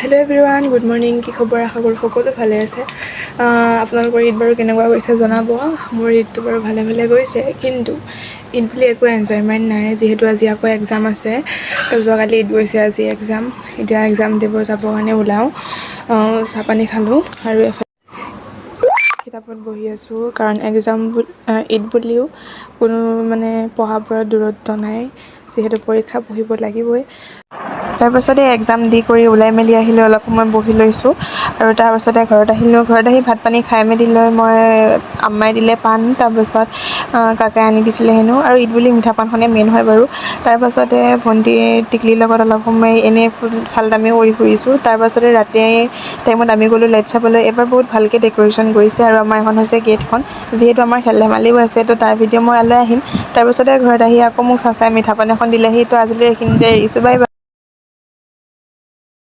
Hello' everyone, good morning. কি খবৰ? আশা কৰোঁ সকলো ভালে আছে। আপোনালোকৰ ঈদ বাৰু কেনেকুৱা গৈছে জনাব। মোৰ ঈদটো বাৰু ভালে গৈছে, কিন্তু ঈদ বুলি একো এনজয়মেণ্ট নাই, যিহেতু আজি আকৌ এক্সাম আছে। যোৱাকালি ঈদ গৈছে, আজি এক্সাম। এতিয়া এক্সাম দিব যাবৰ কাৰণে ওলাওঁ। চাহপানী খালোঁ আৰু কিতাপত বহি আছোঁ, কাৰণ ঈদ বুলিও কোনো পঢ়াৰ পৰা দূৰত্ব নাই, যিহেতু পৰীক্ষা পঢ়িব লাগিবই। তাৰপাছতে এক্সাম দি কৰি ওলাই মেলি আহিলোঁ, অলপ সময় বহি লৈছোঁ আৰু তাৰপাছতে ঘৰত আহিলোঁ। ঘৰত আহি ভাত পানী খাই মেলি লৈ মই আম্মাই দিলে পাণ, তাৰপাছত কাকাই আনি দিছিলে হেনো, আৰু ঈদ বুলি মিঠা পানখনেই মেইন হয় বাৰু। তাৰপাছতে ভণ্টি টিকলিৰ লগত অলপ সময় এনেই ফালদামি কৰি ফুৰিছোঁ। তাৰপাছতে ৰাতি টাইমত আমি গ'লোঁ লাইট চাবলৈ। এবাৰ বহুত ভালকৈ ডেক'ৰেশ্যন কৰিছে, আৰু আমাৰ এখন হৈছে গেটখন, যিহেতু আমাৰ খেল ধেমালিও আছে, তো তাৰ ভিডিঅ' মই ইয়ালৈ আহিম। তাৰপাছতে ঘৰত আহি আকৌ মোক চাচাই মিঠা পান এখন দিলেহি। তো আজিলৈ এইখিনিতে এৰিছোঁ, বাই বাই।